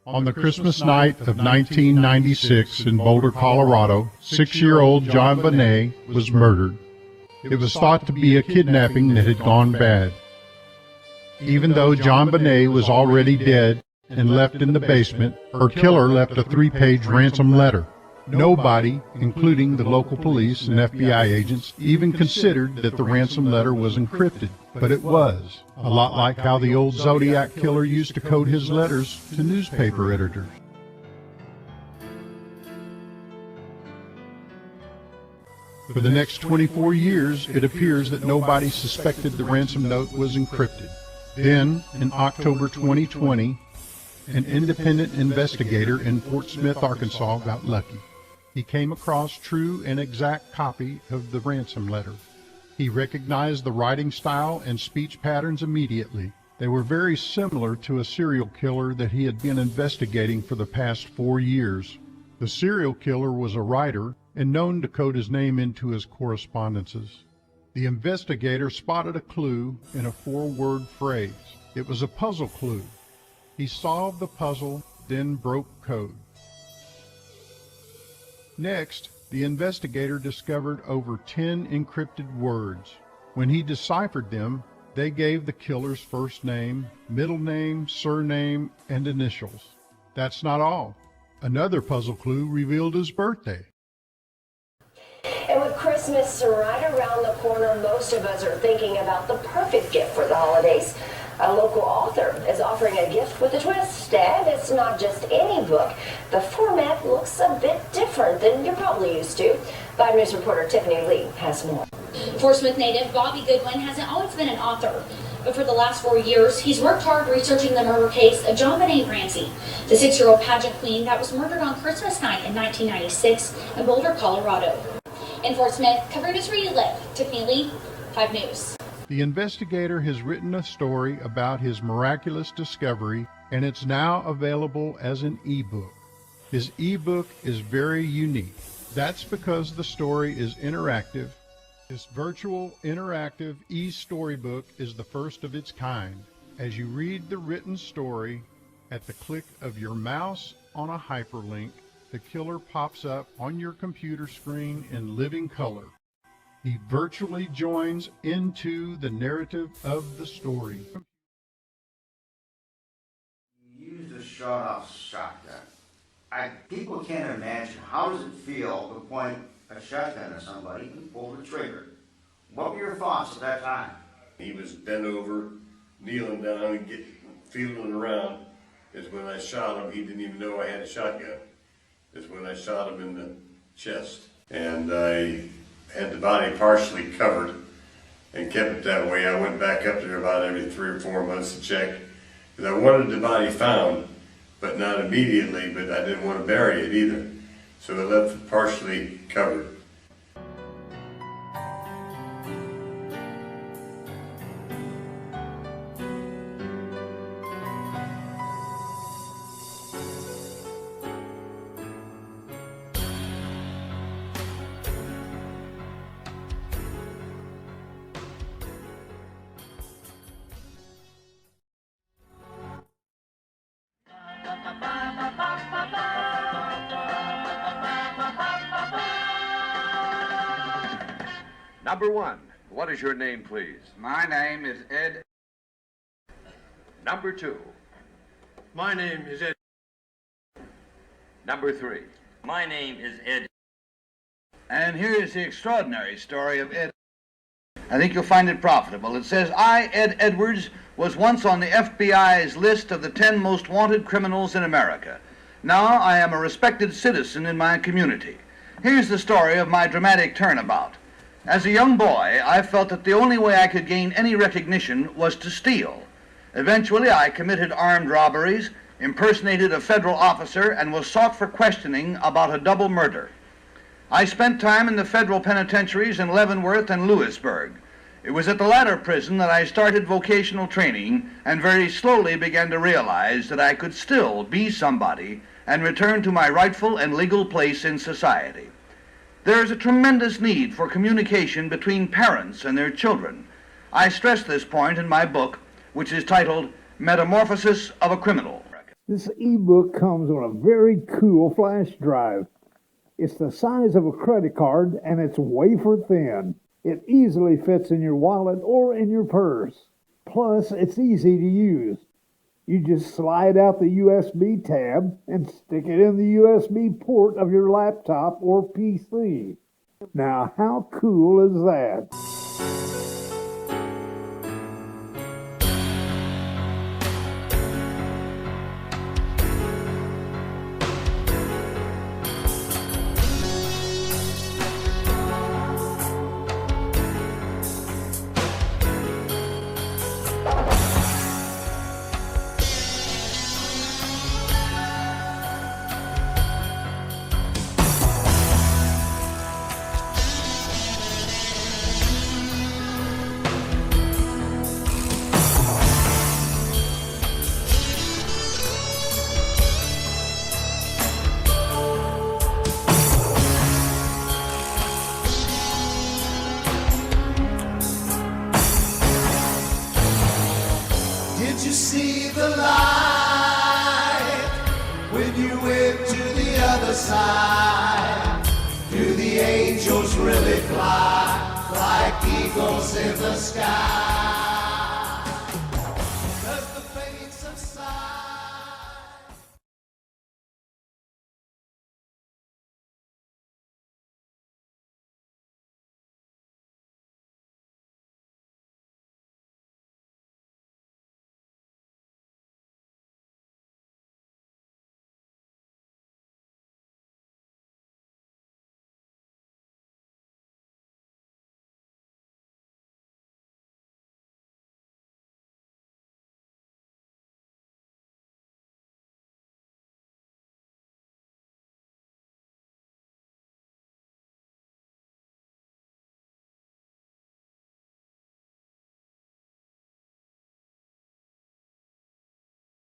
On the Christmas night of 1996 in Boulder, Colorado, 6-year-old JonBenet was murdered. It was thought to be a kidnapping that had gone bad. Even though JonBenet was already dead and left in the basement, her killer left a 3-page ransom letter. Nobody, including the local police and FBI agents, even considered that the ransom letter was encrypted. But it was, a lot like how the old Zodiac killer used to code his letters to newspaper editors. For the next 24 years, it appears that nobody suspected the ransom note was encrypted. Then, in October 2020, an independent investigator in Fort Smith, Arkansas, got lucky. He came across true and exact copy of the ransom letter. He recognized the writing style and speech patterns immediately. They were very similar to a serial killer that he had been investigating for the past 4 years. The serial killer was a writer and known to code his name into his correspondences. The investigator spotted a clue in a 4-word phrase. It was a puzzle clue. He solved the puzzle, then broke code. Next, the investigator discovered over 10 encrypted words. When he deciphered them, they gave the killer's first name, middle name, surname, and initials. That's not all. Another puzzle clue revealed his birthday. And with Christmas right around the corner, most of us are thinking about the perfect gift for the holidays. A local author is offering a gift with a twist, and it's not just any book. The format looks a bit different than you're probably used to. 5 News reporter Tiffany Lee has more. Fort Smith native Bobby Goodwin hasn't always been an author, but for the last 4 years, he's worked hard researching the murder case of JonBenet Ramsey, the 6-year-old pageant queen that was murdered on Christmas night in 1996 in Boulder, Colorado. In Fort Smith, covering us where you live, Tiffany Lee, 5 News. The investigator has written a story about his miraculous discovery, and it's now available as an ebook. His ebook is very unique. That's because the story is interactive. This virtual interactive e-storybook is the first of its kind. As you read the written story, at the click of your mouse on a hyperlink, the killer pops up on your computer screen in living color. He virtually joins into the narrative of the story. He used a shot-off shotgun. People can't imagine, how does it feel to point a shotgun at somebody and pull the trigger? What were your thoughts at that time? He was bent over, kneeling down and feeling around. Is when I shot him. He didn't even know I had a shotgun. Is when I shot him in the chest. And I had the body partially covered and kept it that way. I went back up there about every 3 or 4 months to check, because I wanted the body found, but not immediately, but I didn't want to bury it either. So I left it partially covered. Number 1, what is your name, please? My name is Ed. Number 2. My name is Ed. Number 3. My name is Ed. And here is the extraordinary story of Ed. I think you'll find it profitable. It says, I, Ed Edwards, was once on the FBI's list of the 10 most wanted criminals in America. Now I am a respected citizen in my community. Here's the story of my dramatic turnabout. As a young boy, I felt that the only way I could gain any recognition was to steal. Eventually, I committed armed robberies, impersonated a federal officer, and was sought for questioning about a double murder. I spent time in the federal penitentiaries in Leavenworth and Lewisburg. It was at the latter prison that I started vocational training and very slowly began to realize that I could still be somebody and return to my rightful and legal place in society. There is a tremendous need for communication between parents and their children. I stress this point in my book, which is titled Metamorphosis of a Criminal. This ebook comes on a very cool flash drive. It's the size of a credit card and it's wafer thin. It easily fits in your wallet or in your purse. Plus, it's easy to use. You just slide out the USB tab and stick it in the USB port of your laptop or PC. Now, how cool is that? Did you see the light when you went to the other side? Do the angels really fly like eagles in the sky?